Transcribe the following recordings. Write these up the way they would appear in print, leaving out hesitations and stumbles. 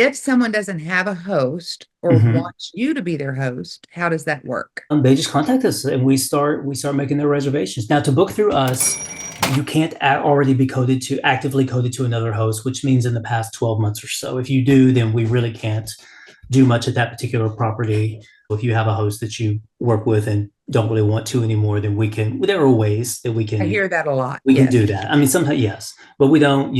if someone doesn't have a host or Mhm. wants you to be their host, how does that work? They just contact us and we start making their reservations. Now to book through us, you can't already be coded to actively coded to another host, which means in the past 12 months or so. If you do, then we really can't do much at that particular property. If you have a host that you work with and don't really want to anymore, then there are ways that I hear that a lot. we can Yes. do that. I mean, sometimes yes, but we don't,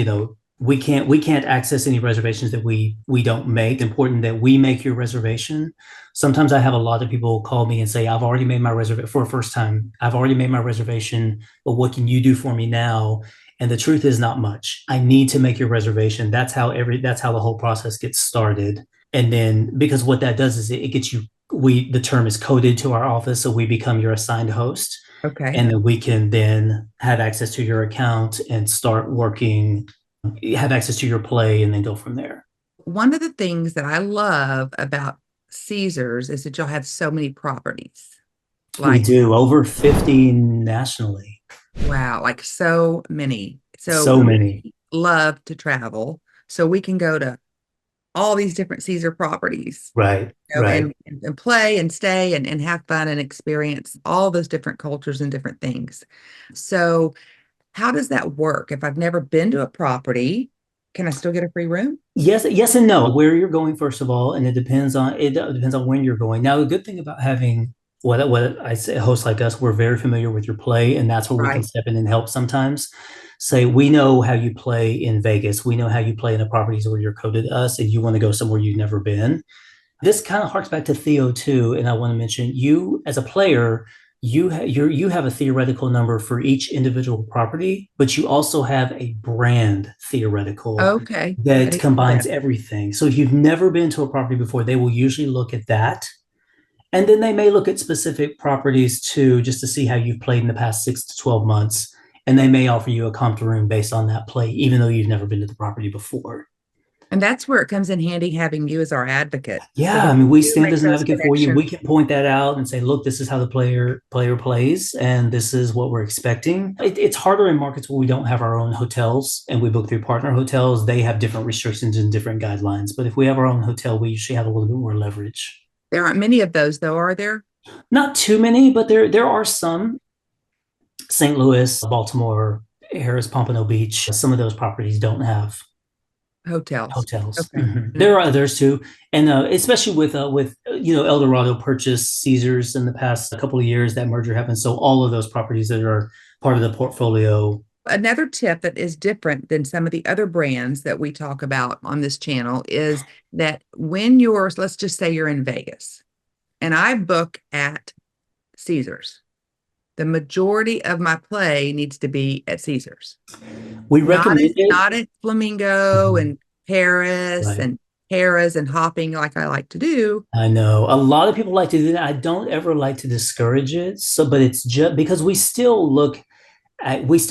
we can't access any reservations that we don't make. Important that we make your reservation. Sometimes I have a lot of people call me and say, I've already made my reservation for a first time. I've already made my reservation, but what can you do for me now? And the truth is not much. I need to make your reservation. That's how the whole process gets started. And then because what that does is it gets you the term is coded to our office, so we become your assigned host, Okay. and then we can then have access to your account and start working, have access to your play, and then go from there. One of the things that I love about Caesars is that you'll have so many properties. We Like, do over 50 nationally. wow, like so many. So So many. we love to travel. So we can go to all these different Caesar properties, Right, right. and play and stay and have fun and experience all those different cultures and different things. So how does that work? If I've never been to a property, can I still get a free room? Yes, yes and no. Where you're going, first of all, and it depends on when you're going. Now, the good thing about having what I say, hosts like us, we're very familiar with your play, and that's where we can Right. step in and help sometimes. Say, we know how you play in Vegas. We know how you play in the properties where you're coded to us, and you want to go somewhere you've never been. This kind of harks back to Theo too, and I want to mention you as a player, you have a theoretical number for each individual property, but you also have a brand theoretical Okay. I that didn't know combines that. everything. So if you've never been to a property before, they will usually look at that. And then they may look at specific properties too, just to see how you've played in the past 6 to 12 months. And they may offer you a comp room based on that play, even though you've never been to the property before. And that's where it comes in handy having you as our advocate. So Yeah, when I mean, we you stand make as an those advocate for you. We connections, can point that out and say, look, this is how the player plays, and this is what we're expecting. It's harder in markets where we don't have our own hotels and we book through partner hotels. They have different restrictions and different guidelines. But if we have our own hotel, we usually have a little bit more leverage. there aren't many of those though, are there? Not too many, but there are some. St. Louis, Baltimore, Harris, Pompano Beach. Some of those properties don't have Hotels. hotels. Okay. There are others too, and especially with Eldorado purchased Caesars in the past couple of years. That merger happened, so all of those properties that are part of the portfolio. Another tip that is different than some of the other brands that we talk about on this channel is that when let's just say you're in Vegas and I book at Caesars, the majority of my play needs to be at Caesars, We not recommend at, it. not at Flamingo Mhm. and Paris Right. and Harrah's and hopping like I like to do. I know a lot of people like to do that. I don't ever like to discourage it. So, but it's just because we still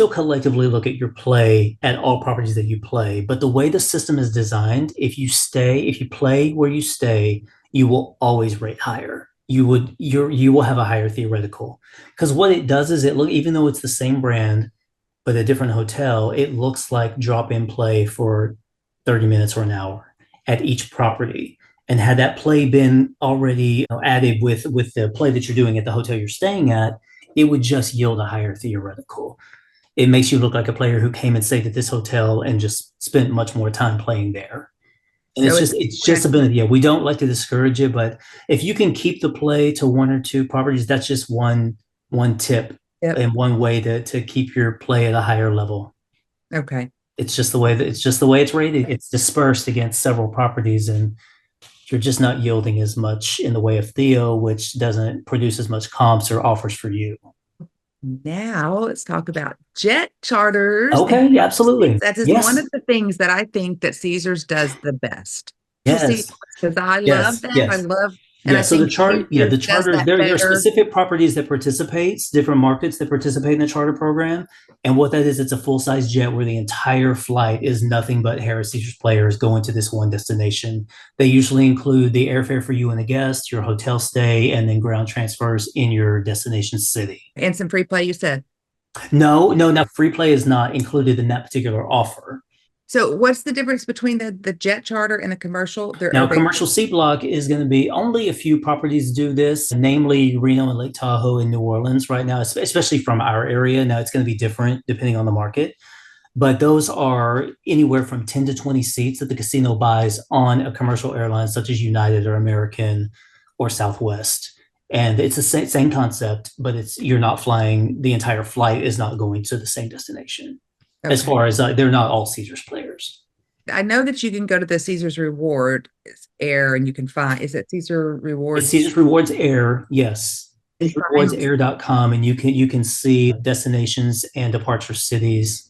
collectively look at your play at all properties that you play. But the way the system is designed, if you play where you stay, you will always rate higher. You will have a higher theoretical. Because what it does is even though it's the same brand, but a different hotel, it looks like drop-in play for 30 minutes or an hour at each property. And had that play been already added with the play that you're doing at the hotel you're staying at, it would just yield a higher theoretical. It makes you look like a player who came and stayed at this hotel and just spent much more time playing there. And So it's when just a bit yeah, we don't like to discourage it, but if you can keep the play to one or two properties, that's just one tip yep, and one way to keep your play at a higher level. okay. It's just the way it's rated. It's dispersed against several properties, and you're just not yielding as much in the way of Theo, which doesn't produce as much comps or offers for you. Now let's talk about jet charters and Okay, yeah, absolutely. that is one Yes, of the things that I think that Caesars does the best. To see, yes, because I love yes, that. I yes. love, and Yeah, I so think the Caesars does charters, that there are better. specific properties that participates, different markets that participate in the charter program. And what that is, it's a full-size jet where the entire flight is nothing but Harris Teachers players going to this one destination. They usually include the airfare for you and the guest, your hotel stay, and then ground transfers in your destination city. And some free play, you said. No, no, now free play is not included in that particular offer. So what's the difference between the jet charter and the commercial? They're, Now, are they commercial C block is going to be only a few properties do this, namely Reno and Lake Tahoe and New Orleans right now, especially from our area. Now, it's going to be different depending on the market, but those are anywhere from 10 to 20 seats that the casino buys on a commercial airline such as United or American or Southwest. And it's the same concept, but it's you're not flying, the entire flight is not going to the same destination. As okay? far as they're not all Caesars players. I know that you can go to the Caesar's Reward Air and you can find, is it Caesar It's Rewards? Caesars Rewards Air, yes. And It's find, rewardsair.com, and you can see destinations and departure cities.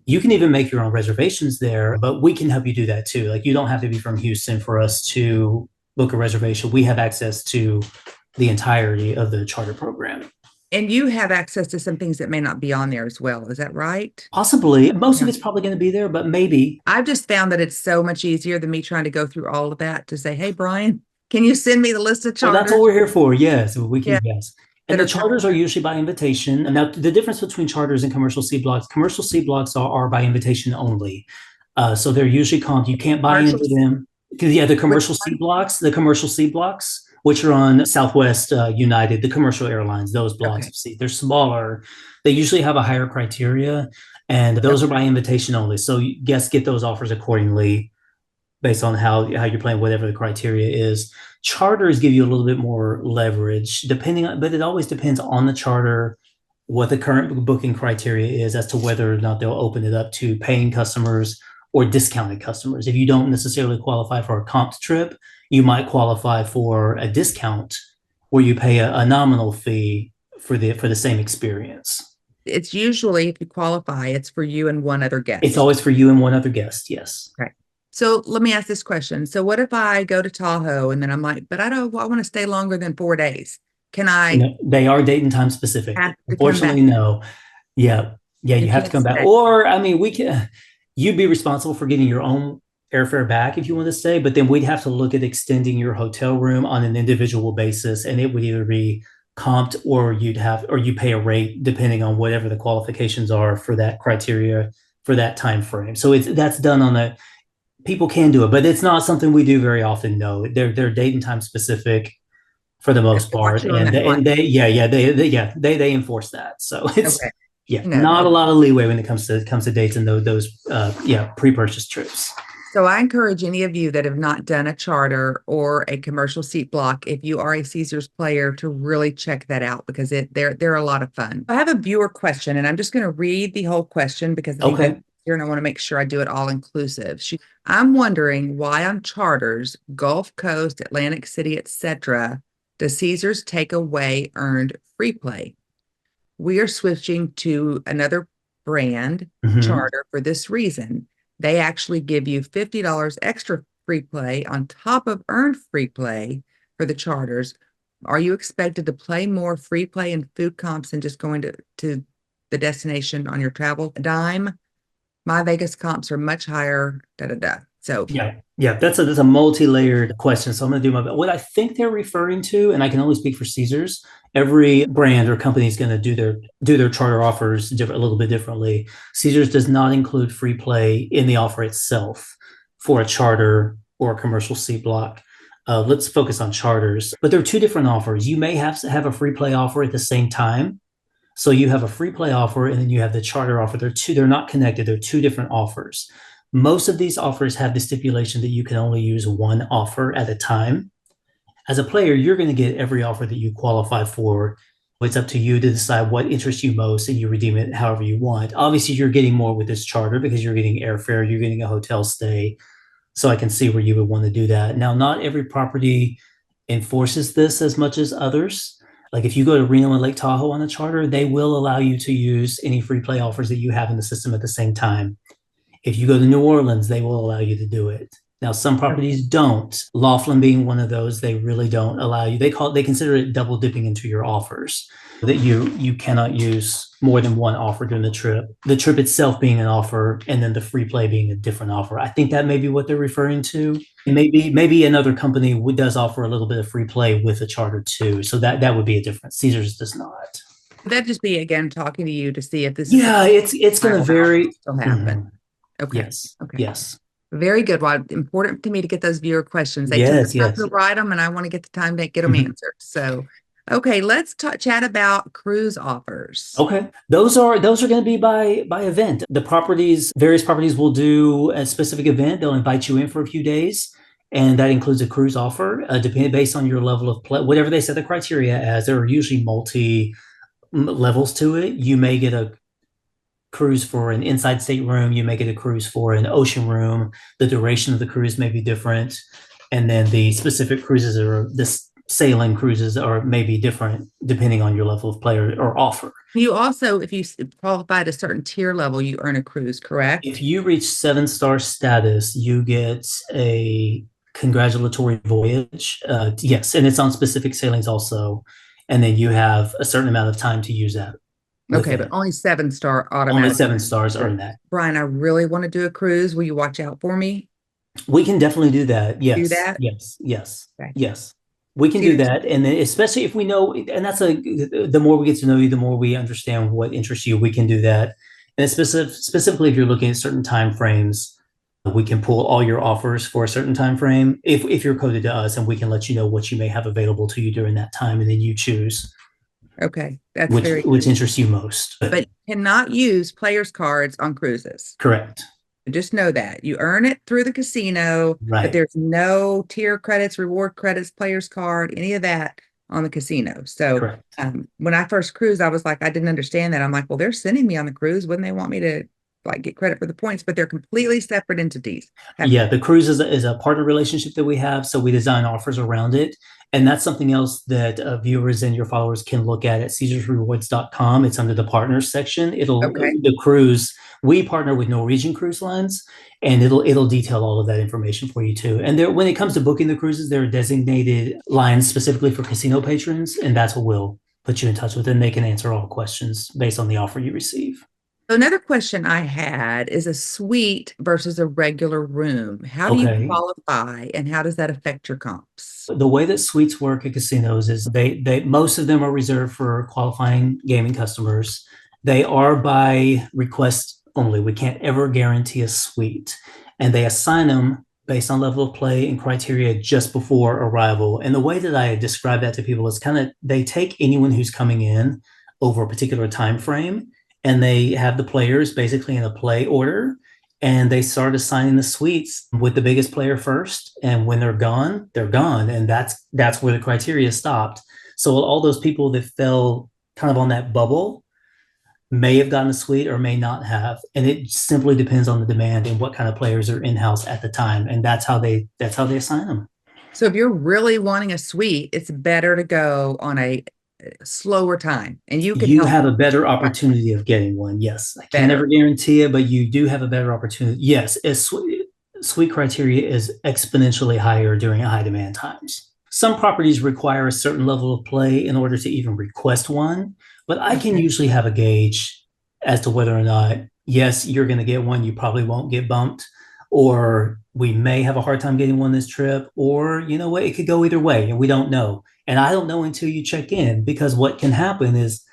You can even make your own reservations there, but we can help you do that too. Like you don't have to be from Houston for us to book a reservation. We have access to the entirety of the charter program. and you have access to some things that may not be on there as well. Is that right? Possibly, most of Yeah. it's probably going to be there, but maybe. I've just found that it's so much easier than me trying to go through all of that to say, hey, Brian, can you send me the list of Well, that's what charters? we're here for. Yes, we Yeah, can. Yes. And that the are coming. charters are usually by invitation. And now, the difference between charters and commercial C blocks are by invitation only. So they're usually comped. You can't buy into Commercials. them. Because, yeah, Which one? The commercial C blocks, which are on Southwest United, the commercial airlines, those blocks Okay. of seats, they're smaller. They usually have a higher criteria, and those are Okay. by invitation only. So guests get those offers accordingly based on how you're playing, whatever the criteria is. Charters give you a little bit more leverage, depending on, but it always depends on the charter, what the current booking criteria is as to whether or not they'll open it up to paying customers or discounted customers. If you don't necessarily qualify for a comped trip, you might qualify for a discount where you pay a nominal fee for the same experience. It's usually, if you qualify, it's for you and one other It's guest. always for you and one other guest. Yes. Okay. So let me ask this question. So what if I go to Tahoe and then I'm like, but I want to stay longer than 4 days. Can I No, they are date and time specific. have to come back? Unfortunately, no. Yeah. Yeah, You you have to can't come back. stay. Or, I mean, you'd be responsible for getting your own airfare back if you want to stay, but then we'd have to look at extending your hotel room on an individual basis, and it would either be comped or you pay a rate depending on whatever the qualifications are for that criteria for that time frame. So that's done on a people can do it, but it's not something we do very often. No, they're date and time specific for the If most they want part, you on that flight. they enforce that. So it's Okay. yeah, No, not a no. lot of leeway when it comes to dates and those pre-purchase trips. So I encourage any of you that have not done a charter or a commercial seat block, if you are a Caesars player, to really check that out because they're a lot of fun. I have a viewer question, and I'm just going to read the whole question because I think that's Okay. here, and I want to make sure I do it all inclusive. I'm wondering why on charters, Gulf Coast, Atlantic City, etc., does Caesars take away earned free play? We are switching to another brand Mhm. charter for this reason. They actually give you $50 extra free play on top of earned free play for the charters. Are you expected to play more free play and food comps than just going to the destination on your travel dime? My Vegas comps are much higher, da da da. So, Yeah, yeah, that's a multi-layered question. So I'm going to do my best. What I think they're referring to, and I can only speak for Caesars. Every brand or company is going to do their charter offers a little bit differently. Caesars does not include free play in the offer itself for a charter or a commercial seat block. Let's focus on charters. But there are two different offers. You may have to have a free play offer at the same time. So you have a free play offer and then you have the charter offer. They're not connected. They're two different offers. Most of these offers have the stipulation that you can only use one offer at a time. As a player, you're going to get every offer that you qualify for. It's up to you to decide what interests you most and you redeem it however you want. Obviously, you're getting more with this charter because you're getting airfare, you're getting a hotel stay. So I can see where you would want to do that. Now, not every property enforces this as much as others. Like if you go to Reno and Lake Tahoe on a charter, they will allow you to use any free play offers that you have in the system at the same time. If you go to New Orleans, they will allow you to do it. Now, some properties don't. Laughlin being one of those, they really don't allow you. They consider it double dipping into your offers that you cannot use more than one offer during the trip. The trip itself being an offer, and then the free play being a different offer. I think that may be what they're referring to. Maybe another company does offer a little bit of free play with a charter too. So that would be a difference. Caesars does not. that'd just be again talking to you to see if this is Yeah, it's going to survival hours vary. still happen. Mhm. Okay. Yes, Okay. yes, Very good. Well, important to me to get those viewer questions. They took the yes, time yes. to write them, and I want to get the time to get them Mhm. answered. So, okay, let's chat about cruise offers. Okay. Those are going to be by event. The properties, various properties will do a specific event. They'll invite you in for a few days, and that includes a cruise offer, depending based on your level of play, whatever they set the criteria as. There are usually multi levels to it. You may get a cruise for an inside stateroom. You may get a cruise for an ocean room. The duration of the cruise may be different, and then the specific cruises or this sailing cruises are maybe different depending on your level of player or offer. You also, if you qualify at a certain tier level, you earn a cruise, correct? If you reach 7-star status, you get a congratulatory voyage. Yes, and it's on specific sailings also. And then you have a certain amount of time to use that Okay, but within. only 7-star Only automatic. 7 stars earn that. Brian, I really want to do a cruise. Will you watch out for me? We can definitely do that. Do Yes, that? yes, yes, Okay. yes. We can See, do that. And then especially if we know, and the more we get to know you, the more we understand what interests you, we can do that. And specifically if you're looking at certain time frames, we can pull all your offers for a certain time frame if you're coded to us, and we can let you know what you may have available to you during that time, and then you choose okay, that's which very which interests you most. but cannot use players cards on cruises. Correct. Just know that you earn it through the casino, but Right. there's no tier credits, reward credits, players card, any of that on the casino. So Correct. when I first cruised, I was like, I didn't understand that. I'm like, well, they're sending me on the cruise. Wouldn't they want me to like get credit for the points? But they're completely separate entities. Have Yeah, the cruise is a partner relationship that we have, so we design offers around it. And that's something else that viewers and your followers can look at caesarsrewards.com. It's under the partners section. It'll okay. the cruise. We partner with Norwegian Cruise Lines, and it'll detail all of that information for you too. And there, when it comes to booking the cruises, there are designated lines specifically for casino patrons, and that's what we'll put you in touch with, and they can answer all questions based on the offer you receive. So another question I had is a suite versus a regular room. How do you Okay. qualify and how does that affect your comps? The way that suites work at casinos is they most of them are reserved for qualifying gaming customers. They are by request only. We can't ever guarantee a suite, and they assign them based on level of play and criteria just before arrival. And the way that I describe that to people is kind of they take anyone who's coming in over a particular time frame, and they have the players basically in a play order, and they start assigning the suites with the biggest player first, and when they're gone, and that's where the criteria stopped. So all those people that fell kind of on that bubble may have gotten a suite or may not have, and it simply depends on the demand and what kind of players are in-house at the time, and that's how they assign them. So if you're really wanting a suite, it's better to go on a slower time and you can You help have a better opportunity of getting one. Yes, I can't better. ever guarantee it, but you do have a better opportunity. Yes, suite criteria is exponentially higher during high demand times. Some properties require a certain level of play in order to even request one, but I can Okay. usually have a gauge as to whether or not, yes, you're going to get one, you probably won't get bumped, or we may have a hard time getting one this trip, or you know what, it could go either way, and we don't know. And I don't know until you check in, because what can happen is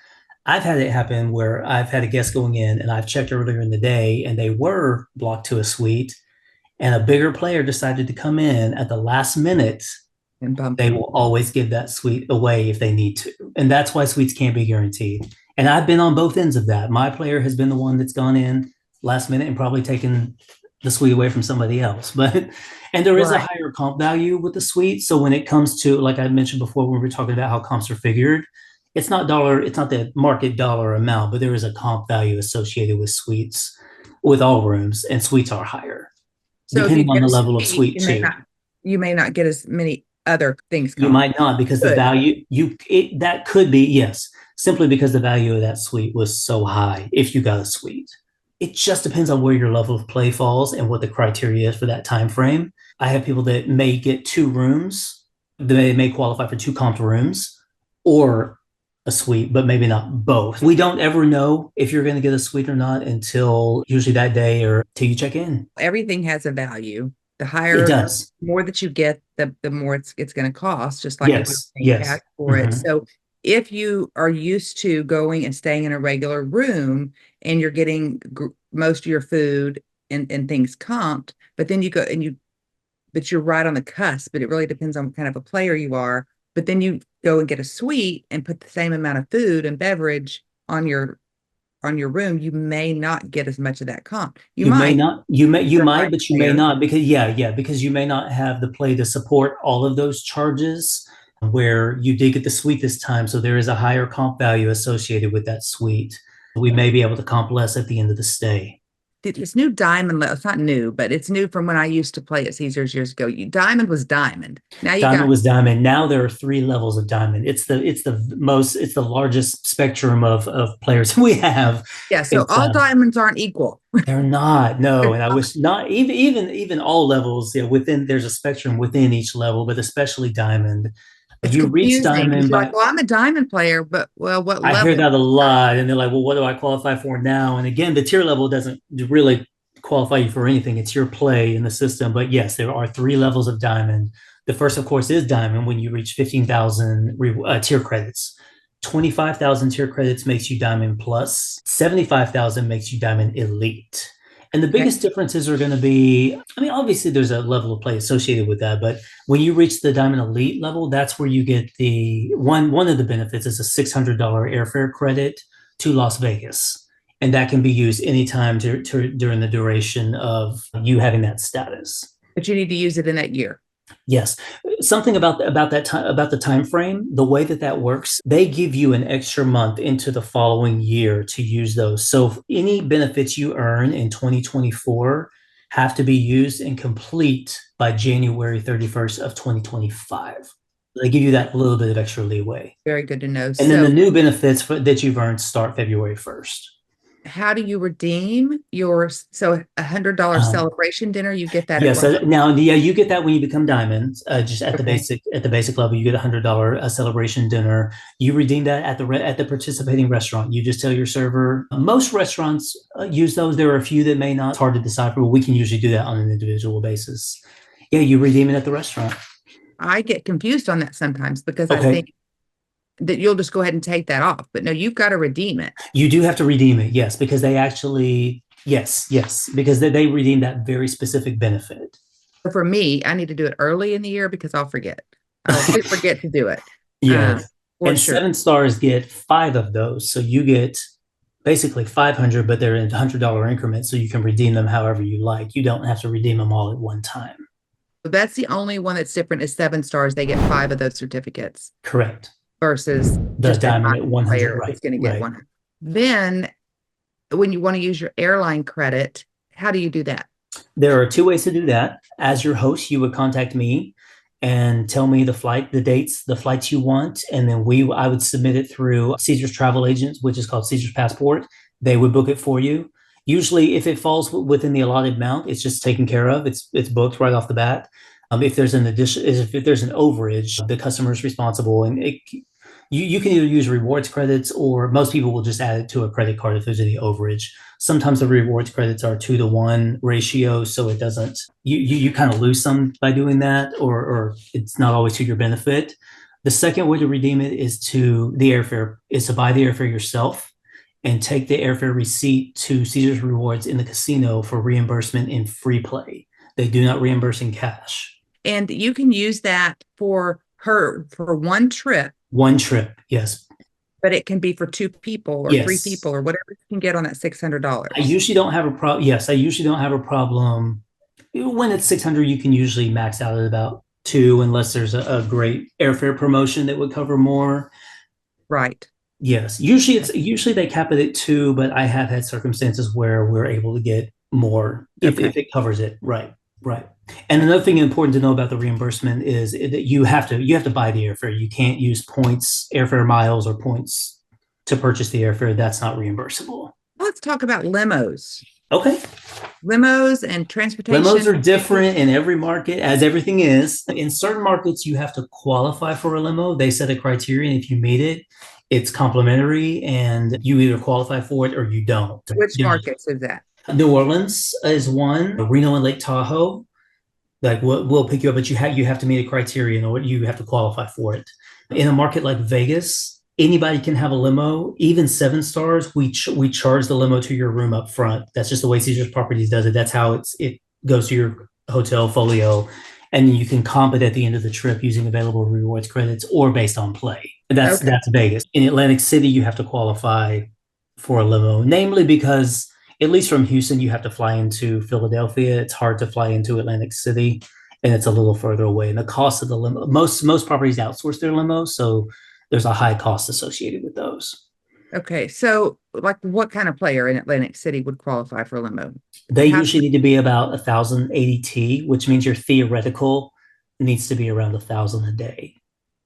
I've had it happen where I've had a guest going in and I've checked earlier in the day and they were blocked to a suite, and a bigger player decided to come in at the last minute. And bump They them. will always give that suite away if they need to. And that's why suites can't be guaranteed. And I've been on both ends of that. My player has been the one that's gone in last minute and probably taken the suite away from somebody else. But and there is a Right. higher comp value with the suite. So when it comes to, like I mentioned before, when we were talking about how comps are figured, it's not the market dollar amount, but there is a comp value associated with suites with all rooms, and suites are higher, So if you depending on get the a level of suite, suite too. you may not get as many other things You comp. might not, because the Good. value that could be, yes, simply because the value of that suite was so high if you got a suite. It just depends on where your level of play falls and what the criteria is for that time frame. I have people that may get 2 rooms, they may qualify for 2 comped rooms or a suite, but maybe not both. We don't ever know if you're going to get a suite or not until usually that day or till you check in. Everything has a value. The It higher, does. more that you get, the more it's going to cost, just like if you're Yes. paying cash Yes. for it. Mhm. So if you are used to going and staying in a regular room and you're getting most of your food and things comped, but then you go and you but you're right on the cusp, but it really depends on what kind of a player you are. But then you go and get a suite and put the same amount of food and beverage on your room, you may not get as much of that comp. You You may might, not, you you're a might, right but you may player. not because yeah, because you may not have the play to support all of those charges where you did get the suite this time. So there is a higher comp value associated with that suite. We may be able to comp less at the end of the stay. This new diamond, it's not new, but it's new from when I used to play at Caesars years ago. Diamond was diamond. Now you Diamond got, was diamond. Now there are three levels of diamond. It's the largest spectrum of players we have. yeah, so It's all diamonds aren't equal. they're not, no, and I wish not even all levels, yeah, within there's a spectrum within each level, but especially diamond. It's You reach confusing because diamond you're like, by well, I'm a diamond player, but well, what I hear level? that a lot, and they're like, well, what do I qualify for now? And again, the tier level doesn't really qualify you for anything. It's your play in the system. But yes, there are three levels of diamond. The first, of course, is diamond when you reach 15,000 tier credits. 25,000 tier credits makes you diamond plus, 75,000 makes you diamond elite. And the Okay. biggest differences are going to be, I mean, obviously there's a level of play associated with that, but when you reach the diamond elite level, that's where you get the one of the benefits is a $600 airfare credit to Las Vegas. And that can be used anytime during the duration of you having that status. But you need to use it in that year. Yes, something about that time about the time frame. The way that that works, they give you an extra month into the following year to use those. So any benefits you earn in 2024 have to be used and complete by January 31st of 2025. They give you that little bit of extra leeway. Very good to know. And then the So, new benefits that you've earned start February 1st. how do you redeem your so $100 Um, celebration dinner? You get that at Yes. what? Now, yeah, you get that when you become diamonds. Just Okay. at the basic level, you get $100 celebration dinner. You redeem that at the participating restaurant. You just tell your server. Most restaurants use those. There are a few that may not. It's hard to decipher, but we can usually do that on an individual basis. Yeah, you redeem it at the restaurant. I get confused on that sometimes because I Okay. think that you'll just go ahead and take that off. But no, you've got to redeem it. You do have to redeem it. Yes, because because they redeem that very specific benefit. For me, I need to do it early in the year because I'll forget. I'll forget to do it. Um, Yes. for And sure. seven stars get five of those. So you get basically 500, but they're in $100 increments. So you can redeem them however you like. You don't have to redeem them all at one time. So that's the only one that's different is 7 stars. They get 5 of those certificates Correct. versus The just a diamond diamond at 100. player Right. is going to get Right. one. Then when you want to use your airline credit, how do you do that? There are two ways to do that. As your host, you would contact me and tell me the dates, the flights you want, and then I would submit it through Caesar's travel agents, which is called Caesar's Passport. They would book it for you. Usually, if it falls within the allotted amount, it's just taken care of. It's booked right off the bat. If there's an addition, if there's an overage, the customer is responsible, and you can either use rewards credits or most people will just add it to a credit card if there's any overage. Sometimes the rewards credits are 2-to-1 ratio, so it doesn't you kind of lose some by doing that, or it's not always to your benefit. The second way to redeem it is to buy the airfare yourself and take the airfare receipt to Caesar's Rewards in the casino for reimbursement in free play. They do not reimburse in cash. And you can use that for one trip, One trip, yes, but it can be for 2 people or 3 people yes. or whatever you can get on that I $600. usually don't have a problem. Yes, I usually don't have a problem. When it's 600, you can usually max out at about two, unless there's a great airfare promotion that would cover more. Right. Yes, usually they cap it at two, but I have had circumstances where we're able to get more if Okay. it covers it. Right, right. And another thing important to know about the reimbursement is that you have to buy the airfare. You can't use points, airfare miles, or points to purchase the airfare. That's not reimbursable. Let's talk about limos. Okay. Limos and transportation. Limos are different in every market, as everything is. In certain markets, you have to qualify for a limo. They set a criteria, and if you meet it, it's complimentary, and you either qualify for it or you don't. Which markets is that? New Orleans is one. Reno and Lake Tahoe, like we'll pick you up, but you have to meet a criteria, and you have to qualify for it. In a market like Vegas, anybody can have a limo. Even 7 stars, we charge the limo to your room up front. That's just the way Caesar's Properties does it. That's how it goes to your hotel folio, and you can comp it at the end of the trip using available rewards credits or based on play. Okay. That's Vegas. In Atlantic City, you have to qualify for a limo, namely because at least from Houston, you have to fly into Philadelphia. It's hard to fly into Atlantic City, and it's a little further away. And the cost of the limo, most properties outsource their limos, so there's a high cost associated with those. Okay. So, like, what kind of player in Atlantic City would qualify for a limo? They How, usually need to be about 1,080 T, which means your theoretical needs to be around 1,000 a day.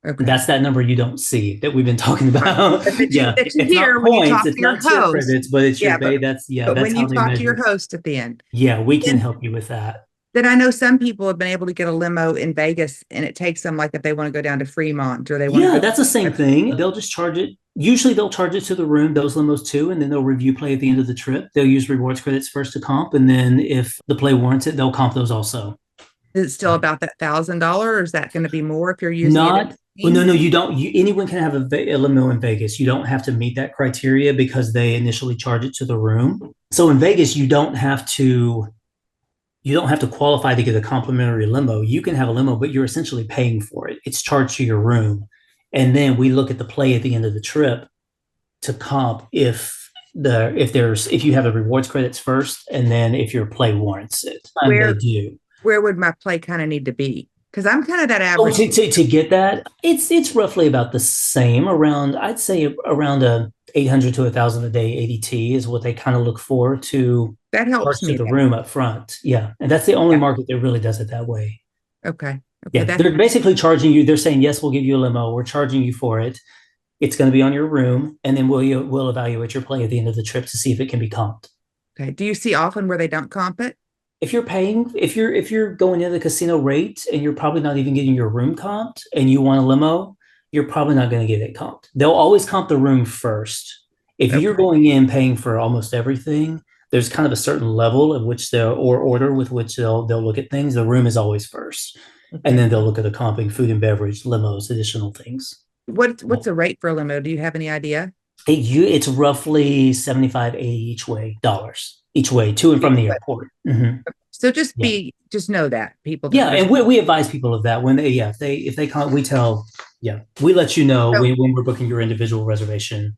okay. That's that number you don't see that we've been talking Right. about. But Yeah, that you it's not hear when you points, talk to it's your not tier host. credits, but it's your Yeah, bay. That's yeah, but that's when how you they talk to your measure. host at the end, Yeah, we can then help you with that. then I know some people have been able to get a limo in Vegas, and it takes them like if they want to go down to Fremont or they want to Yeah, go. that's the same thing. They'll just charge it. Usually they'll charge it to the room, those limos too, and then they'll review play at the end of the trip. They'll use rewards credits first to comp, and then if the play warrants it, they'll comp those also. Is it still about that $1,000, or is that going to be more if you're using it in Not, well, no, between? no, you don't. Anyone can have a limo in Vegas. You don't have to meet that criteria because they initially charge it to the room. So in Vegas, you don't have to qualify to get a complimentary limo. You can have a limo, but you're essentially paying for it. It's charged to your room. And then we look at the play at the end of the trip to comp if you have the rewards credits first, and then if your play warrants it. And they Where do. where would my play kind of need to be? Because I'm kind of that Oh, average. to get that, it's roughly about the same around, I'd say around a 800 to 1,000 a day ADT is what they kind of look for to That charge helps to me the then. room up front. Yeah. And that's the only Yeah. market that really does it that way. Okay. Okay. Yeah. That They're basically charging you, they're saying, yes, we'll give you a limo. We're charging you for it. It's going to be on your room. And then we'll evaluate your play at the end of the trip to see if it can be comped. okay. Do you see often where they don't comp it? If you're going into the casino rate and you're probably not even getting your room comped and you want a limo, you're probably not going to get it comped. They'll always comp the room first. If you're Okay. going in paying for almost everything, there's kind of a certain level of which they'll or order with which they'll look at things. The room is always first. And Okay. then they'll look at the comping, food and beverage, limos, additional things. What's the rate for a limo? Do you have any idea? It's roughly 75, 80 each way, dollars each way to and from the airport. Mhm. So Yeah. just know that people Yeah, there's and we advise people of that when if they come, we let you know so when we're booking your individual reservation,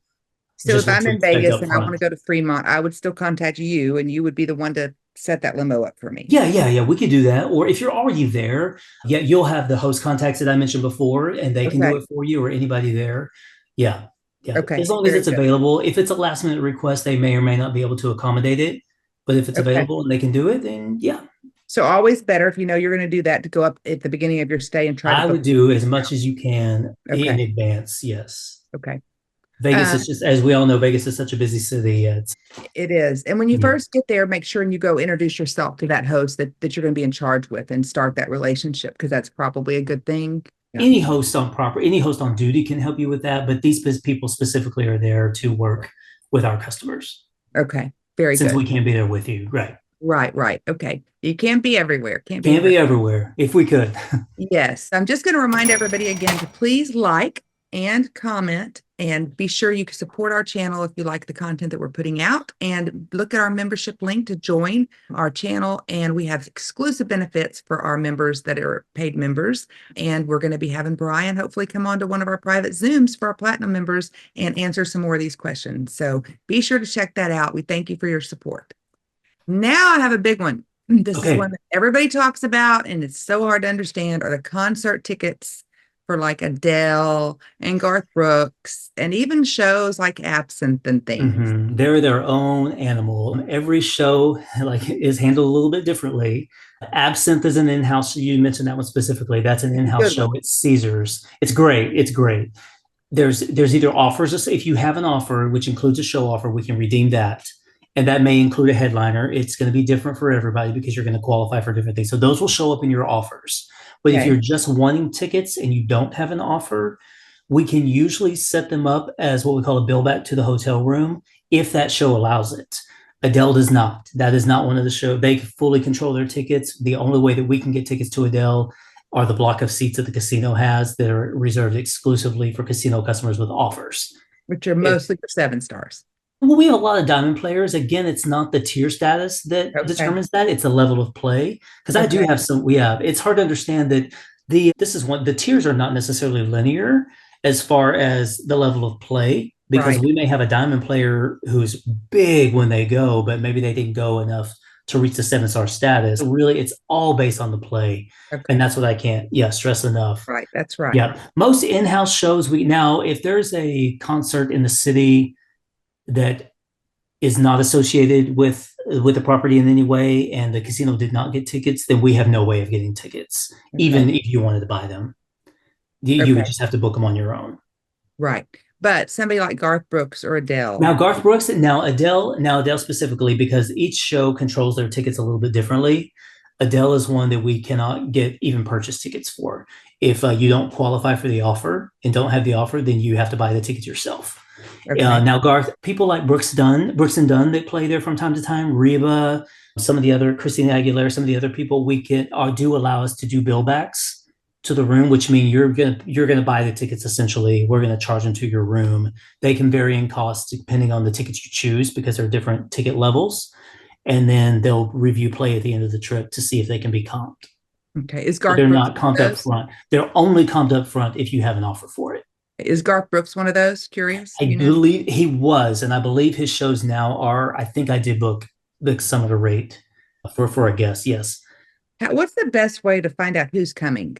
so just if what I'm to in expect Vegas up and I want front. to go to Fremont, I would still contact you and you would be the one to set that limo up for me. Yeah, we could do that. Or if you're already there, yeah, you'll have the host contacts that I mentioned before, and they can do Okay. it for you or anybody there. Yeah, yeah. Okay. As long as Very it's good. available. If it's a last minute request, they may or may not be able to accommodate it. But if it's Okay. available and they can do it, then yeah, So always better if you know you're going to do that to go up at the beginning of your stay and try to I book. would do as much as you can in Okay. advance. Yes. Okay. Vegas Um, is just, as we all know, Vegas is such a busy city. It's it is. And when you yeah. first get there, make sure and you go introduce yourself to that host that you're going to be in charge with and start that relationship because that's probably a good thing. Yeah. Any host on duty can help you with that, but these people specifically are there to work with our customers Okay. Very since we good. can't be there with you. Right. Right, right. Okay. You can't be everywhere. Can't be Can't everywhere. be everywhere if we could. Yes. I'm just going to remind everybody again to please like and comment and be sure you can support our channel if you like the content that we're putting out and look at our membership link to join our channel. And we have exclusive benefits for our members that are paid members. And we're going to be having Brian hopefully come on to one of our private Zooms for our platinum members and answer some more of these questions. So be sure to check that out. We thank you for your support. Now I have a big one. This is one Okay. that everybody talks about, and it's so hard to understand are the concert tickets for like Adele and Garth Brooks, and even shows like Absinthe and things. They're their own animal. Every show like is handled a little bit differently. Absinthe is an in-house. You mentioned that one specifically. That's an in-house Good one. show. It's Caesars. It's great. It's great. There's either offers. If you have an offer which includes a show offer, we can redeem that, and that may include a headliner. It's going to be different for everybody because you're going to qualify for different things. So those will show up in your offers. But if Okay. you're just wanting tickets and you don't have an offer, we can usually set them up as what we call a billback to the hotel room if that show allows it. Adele does not. That is not one of the shows. They fully control their tickets. The only way that we can get tickets to Adele are the block of seats that the casino has that are reserved exclusively for casino customers with offers. which are If mostly for 7 stars. Well, we have a lot of diamond players. Again, it's not the tier status that Okay. determines that; it's the level of play. Because I do Okay. have some. We have. It's hard to understand that this is one. The tiers are not necessarily linear as far as the level of play, because Right. we may have a diamond player who's big when they go, but maybe they didn't go enough to reach the 7 star status. Really, it's all based on the play, and Okay. that's what I can't, yeah, stress enough. Right. That's right. Yeah, most in-house shows we now, if there's a concert in the city that is not associated with the property in any way and the casino did not get tickets, then we have no way of getting tickets, Okay. even if you wanted to buy them. You would Okay. just have to book them on your own. Right. But somebody like Garth Brooks or Adele. Now Garth Brooks, now Adele specifically, because each show controls their tickets a little bit differently. Adele is one that we cannot get even purchase tickets for. If you don't qualify for the offer and don't have the offer, then you have to buy the tickets yourself. Okay. Now, Garth, people like Brooks and Dunn that play there from time to time, Reba, some of the other Christina Aguilera, some of the other people we can do allow us to do billbacks to the room, which mean you're gonna buy the tickets essentially. We're gonna charge them to your room. They can vary in cost depending on the tickets you choose because there are different ticket levels, and then they'll review play at the end of the trip to see if they can be comped. Okay. Is But Garth they're Brooks not one comped of up those? front. They're only comped up front if you have an offer for it. Is Garth Brooks one of those? Curious, I you know? believe he was, and I believe his shows now are. I think I did book the some of the rate for a guest. Yes, What's the best way to find out who's coming?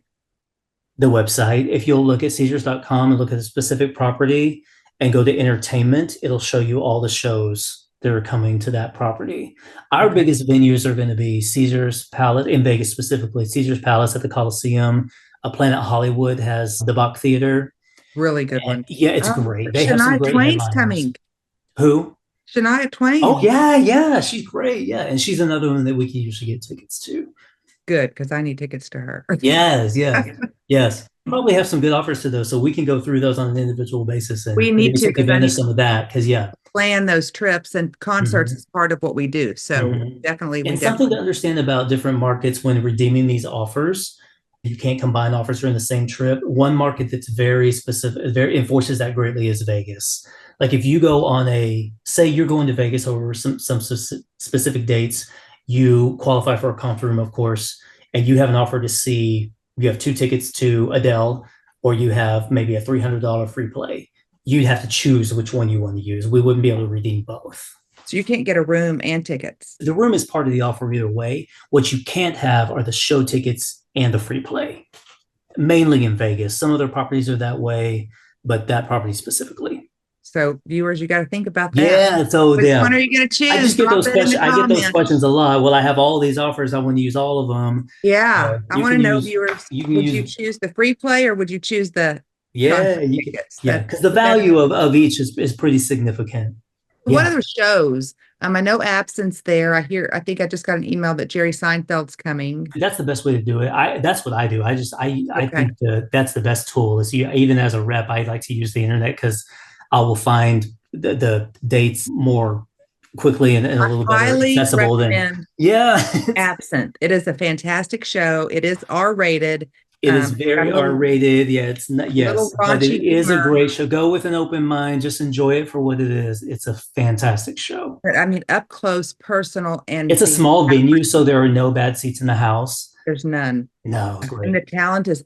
the website. If you'll look at Caesars.com and look at a specific property and go to entertainment, it'll show you all the shows that are coming to that property. Our Okay. biggest venues are going to be Caesars Palace in Vegas, specifically Caesars Palace at the Coliseum. Planet Hollywood has the Bach Theater. Really good And one. yeah, it's Oh, great. They have some Shania great Twain's headliners. coming. Who? Shania Oh Twain. yeah, yeah, she's great. Yeah, and she's another one that we can usually get tickets to. Good, because I need tickets to her. Yes, yes, yes. Probably have some good offers to those, so we can go through those on an individual basis We and need maybe to take because I advantage need of some of that. Because yeah, plan those trips and concerts hmm is part of what we do. So hmm definitely, we and something to definitely understand about different markets when redeeming these offers. You can't combine offers during the same trip. One market that's very specific, very enforces that greatly is Vegas. Like if you go on say you're going to Vegas over some specific dates, you qualify for a conf room, of course, and you have an offer to see. You have 2 tickets to Adele, or you have maybe a $300 free play. You'd have to choose which one you want to use. We wouldn't be able to redeem both. so you can't get a room and tickets. The room is part of the offer either way. What you can't have are the show tickets and the free play, mainly in Vegas. Some other properties are that way, but that property specifically. So viewers, you got to think about that. Yeah. So Which one yeah, are you going to I choose? just get Drop those that in the questions. I get those comments. questions a lot. Well, I have all these offers. I want to use all of them. Yeah, I You want can to know, use. viewers, You can would you use. choose the free play or would you choose the Yeah. concert You can. tickets? Yeah. Because the That value of each is pretty significant. what Yeah. other shows? I know Absence there. I think I just got an email that Jerry Seinfeld's coming. That's the best way to do it. That's what I do. I Okay. think that's the best tool. Is even as a rep, I like to use the internet because I will find the dates more quickly and a I little better highly accessible than recommend yeah. Absent. It is a fantastic show. It is R-rated. It is It's got very R rated. Yeah, it's not, a little yes, but raunchy it is a humor. great show. Go with an open mind. Just enjoy it for what it is. It's a fantastic show. But I mean, up close, personal, and It's a the small venue, so there are no bad seats in the house. there's none. No, it's And the great. talent is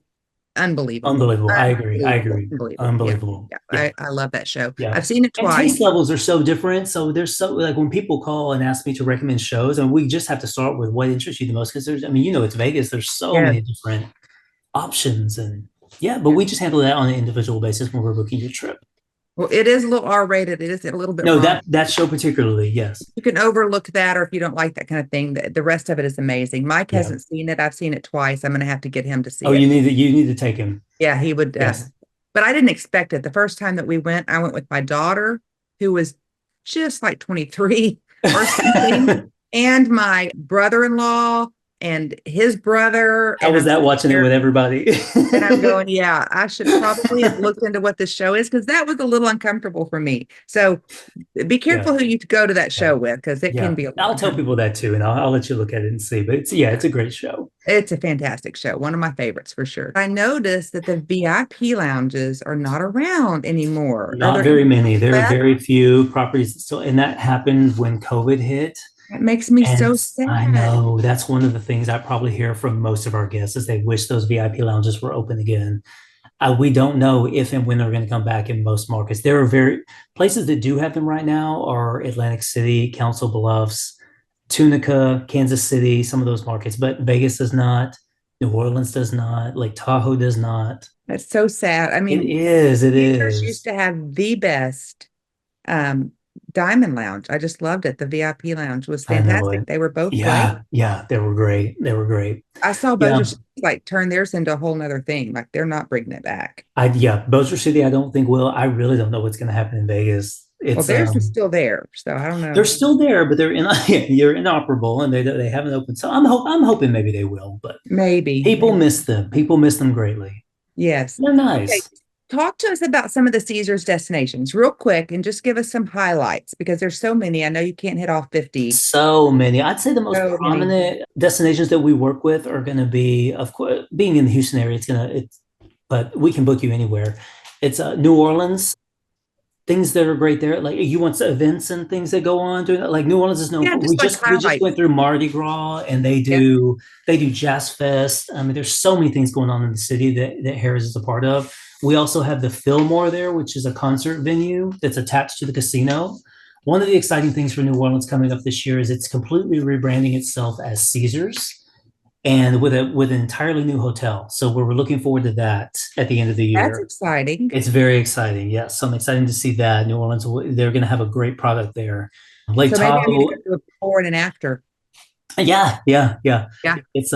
unbelievable. Unbelievable. I agree. I Unbelievable. agree. Unbelievable. Yeah. Unbelievable. Yeah. Yeah. I love that show. Yeah. I've seen it And twice. taste levels are so different. So there's so like when people call and ask me to recommend shows, and we just have to start with what interests you the most because there's, I mean, it's Vegas. There's so Yeah. many different options, and yeah, but Yeah. we just handle that on an individual basis when we're booking your trip. Well, it is a little R-rated. It is a little bit No, wrong. that show particularly, yes, You can overlook that, or if you don't like that kind of thing, the rest of it is amazing. Mike yeah. hasn't seen it. I've seen it twice. I'm going to have to get him to see Oh, it. you need to take him. Yeah, he would. Yes. But I didn't expect it. The first time that we went, I went with my daughter, who was just like 23 or something, and my brother-in-law, and his brother, How was that watching it with everybody? and I'm going, yeah, I should probably have looked into what the show is because that was a little uncomfortable for me. So be Yeah, careful who you go to that yeah, show with because it can yeah. be a I'll little tell uncomfortable. people that too, and I'll let you look at it and see. But it's a great show. It's a fantastic show, one of my favorites for sure. I noticed that the VIP lounges are not around anymore. Are Not there any very many. There are left? very few properties that still, and that happened when COVID hit. That makes me And so I sad. know that's one of the things I probably hear from most of our guests is they wish those VIP lounges were open again. We don't know if and when they're going to come back in most markets. There are very places that do have them right now are Atlantic City, Council Bluffs, Tunica, Kansas City, some of those markets, but Vegas does not. New Orleans does not. Lake Tahoe does not. That's so sad. I It mean, is. It Caesars used is. to have the best um, Diamond Lounge. I just loved it. The VIP lounge was I know fantastic. it. They were both great. Yeah. Yeah. They were great. They were great. I saw Bossier Yeah. City like turn theirs into a whole nother thing. Like they're not bringing it back. Yeah. Bossier City, I don't think will. I really don't know what's going to happen in Vegas. Well, theirs is still there, so I don't They're know. still there, but you're inoperable and they haven't opened. So I'm hoping maybe they will, but Maybe, people maybe. miss them. People miss them greatly. Yes. They're Okay. nice. Talk to us about some of the Caesars destinations real quick and just give us some highlights because there's so many. I know you can't hit all 50. So many. I'd say the most So many. prominent destinations that we work with are going to be, of course, being in the Houston area. But we can book you anywhere. It's New Orleans. Things that are great there. Like you want events and things that go on during that. Like New Orleans is known Yeah, for. just like We just went highlights. through Mardi Gras and Yeah. they do Jazz Fest. I mean, there's so many things going on in the city that Harris is a part of. We also have the Fillmore there, which is a concert venue that's attached to the casino. One of the exciting things for New Orleans coming up this year is it's completely rebranding itself as Caesars and with an entirely new hotel. So we're looking forward to that at the end of the That's year. exciting. It's very exciting. Yes, so I'm excited to see that. New Orleans, they're going to have a great product there. Lake So maybe I need to Tahoe, go to a before and an after. yeah. Yeah. It's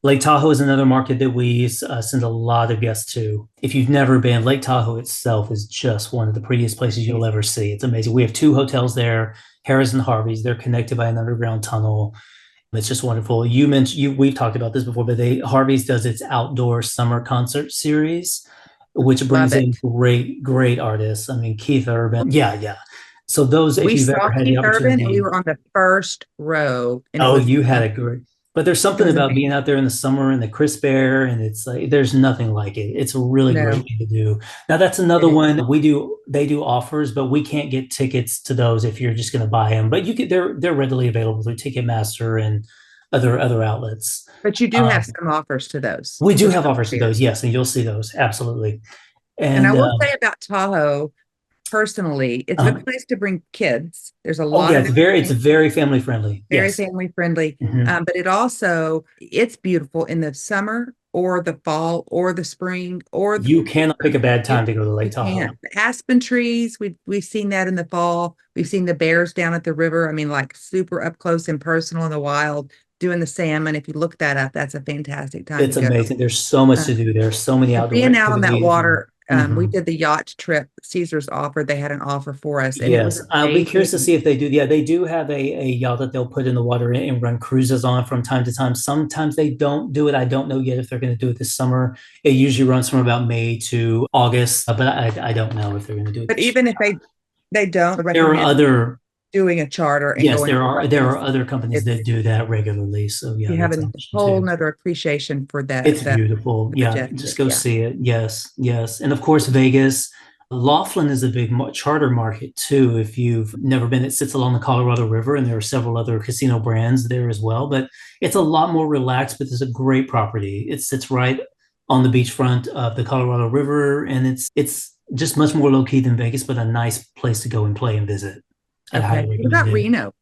Lake Tahoe is another market that we send a lot of guests to. If you've never been, Lake Tahoe itself is just one of the prettiest places you'll ever see. It's amazing. We have two hotels there, Harris and Harvey's. They're connected by an underground tunnel. It's just wonderful. We've talked about this before, but Harvey's does its outdoor summer concert series, which Love brings in it. great artists. I mean, Keith Urban. Yeah. So those, if We you've ever saw had the Keith Urban and we opportunity, were on the first row and oh, you had a great. But there's it something was about being amazing. out there in the summer and the crisp air, and it's like there's nothing like it. It's a really great No, thing to do. Now that's it another is. one they do offers, but we can't get tickets to those if you're just going to buy them. But they're readily available through Ticketmaster and other outlets. But you do have Um, some offers to those we do for have sure. offers to those, yes, and you'll see those absolutely. And I And will say about Tahoe, personally, it's a good um, place to bring kids. There's a oh lot yeah, of different it's things, very family friendly. very Yes. family friendly. Mhm. But it's beautiful in the summer or the fall or the spring or the You cannot pick a bad you, time to go to Lake you Tahoe. can't. The aspen trees, we've seen that in the fall. We've seen the bears down at the river. I mean, like super up close and personal in the wild, doing the salmon. If you look that up, that's a fantastic time to It's go. amazing. There's so much Uh, to do. There's so many but outdoor being out on that activities. water, we Mhm. did the yacht trip. Caesars offered, they had an offer for us, and it was Yes, I'll be curious to amazing. see if they do. Yeah, they do have a yacht that they'll put in the water and run cruises on from time to time. Sometimes they don't do it. I don't know yet if they're going to do it this summer. It usually runs from about May to August, but I don't know if they're going to do it But this even year. if they don't There are recommend other, doing a charter and yes, going to there places, are other companies that it's do that regularly. So yeah, you have that's a an option whole too. nother appreciation for It's the beautiful. Yeah, just majestic. go Yeah. see it. Yes, yes. And of course, Vegas. Laughlin is a big charter market too. If you've never been, it sits along the Colorado River, and there are several other casino brands there as well. But it's a lot more relaxed, but it's a great property. It sits right on the beachfront of the Colorado River, and it's just much more low key than Vegas, but a nice place to go and play and visit. I'd Okay. highly What recommend about it. Reno?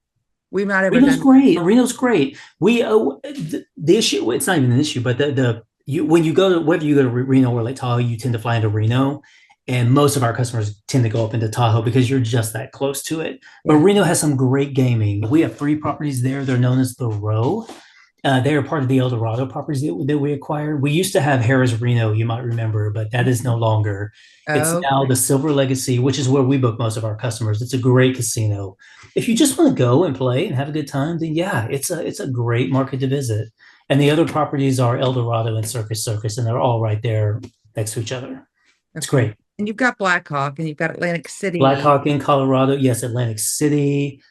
We've not ever Reno's done. great. Reno's great. The issue, it's not even an issue, but the you when you go to whether you go to Reno or Lake Tahoe, you tend to fly into Reno. And most of our customers tend to go up into Tahoe because you're just that close to it. But Yeah. Reno has some great gaming. We have three properties there. They're known as the Row. They are part of the El Dorado properties that we acquired. We used to have Harrah's Reno, you might remember, but that is no longer. It's now Okay. the Silver Legacy, which is where we book most of our customers. It's a great casino. If you just want to go and play and have a good time, then yeah, it's a great market to visit. And the other properties are El Dorado and Circus Circus, and they're all right there next to each other. It's Okay. great. And you've got Blackhawk and you've got Atlantic City. Blackhawk in Colorado, yes, Atlantic City,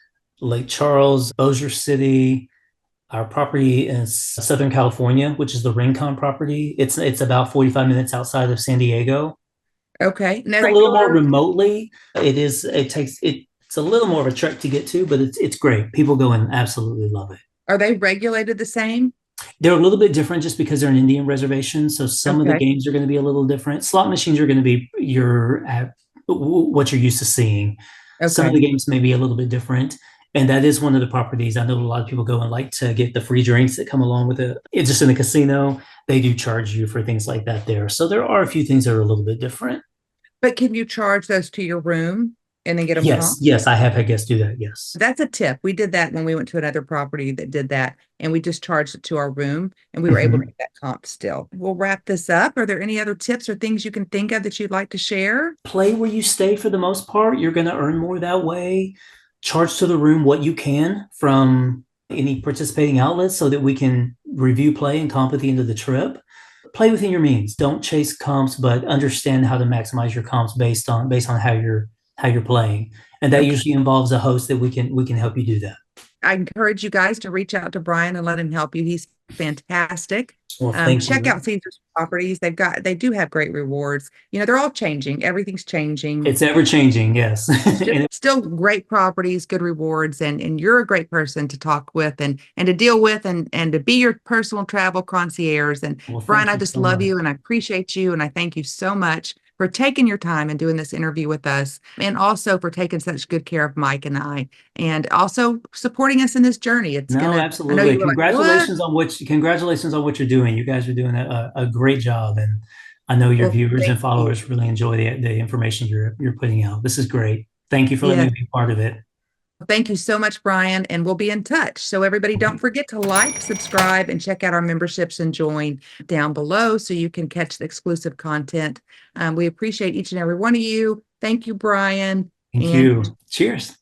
Lake Charles, Bossier City. Our property is Southern California, which is the Rincon property. It's about 45 minutes outside of San Diego. Okay. A little more remotely. It's a little more of a trek to get to, but it's great. People go and absolutely love it. Are they regulated the same? They're a little bit different just because they're an Indian reservation. So some of the Okay. games are going to be a little different. Slot machines are going to be what you're used to seeing. Some of Okay. the games may be a little bit different. And that is one of the properties. I know a lot of people go and like to get the free drinks that come along with it. It's just in the casino. They do charge you for things like that there. So there are a few things that are a little bit different. But can you charge those to your room and then get them Yes, comp? yes, I have had guests do that. Yes. That's a tip. We did that when we went to another property that did that, and we just charged it to our room, and we were able to Mhm. get that comp still. We'll wrap this up. Are there any other tips or things you can think of that you'd like to share? Play where you stay for the most part. You're going to earn more that way. Charge to the room what you can from any participating outlets so that we can review play and comp at the end of the trip. Play within your means. Don't chase comps, but understand how to maximize your comps based on how you're playing. And that Okay. usually involves a host that we can help you do that. I encourage you guys to reach out to Brian and let him help you. He's fantastic. Well, thank Check you. out Caesar's properties. They do have great rewards. They're all changing. Everything's changing. It's ever changing, yes. Just And still great properties, good rewards, and you're a great person to talk with and to deal with and to be your personal travel concierge. And well, Brian, thank I you just so love much. you and I appreciate you and I thank you so much for taking your time and doing this interview with us, and also for taking such good care of Mike and I, and also supporting us in this journey. No, I know absolutely. you were like, what? Congratulations on what you're doing. You guys are doing a great job, and I know your Well, viewers and thank you. followers really enjoy the information you're putting out. This is great. Thank you for letting Yes. me be part of it. Thank you so much, Brian, and we'll be in touch. So everybody, don't Okay. forget to like, subscribe, and check out our memberships and join down below so you can catch the exclusive content. We appreciate each and every one of you. Thank you, Brian. Thank And you. Cheers.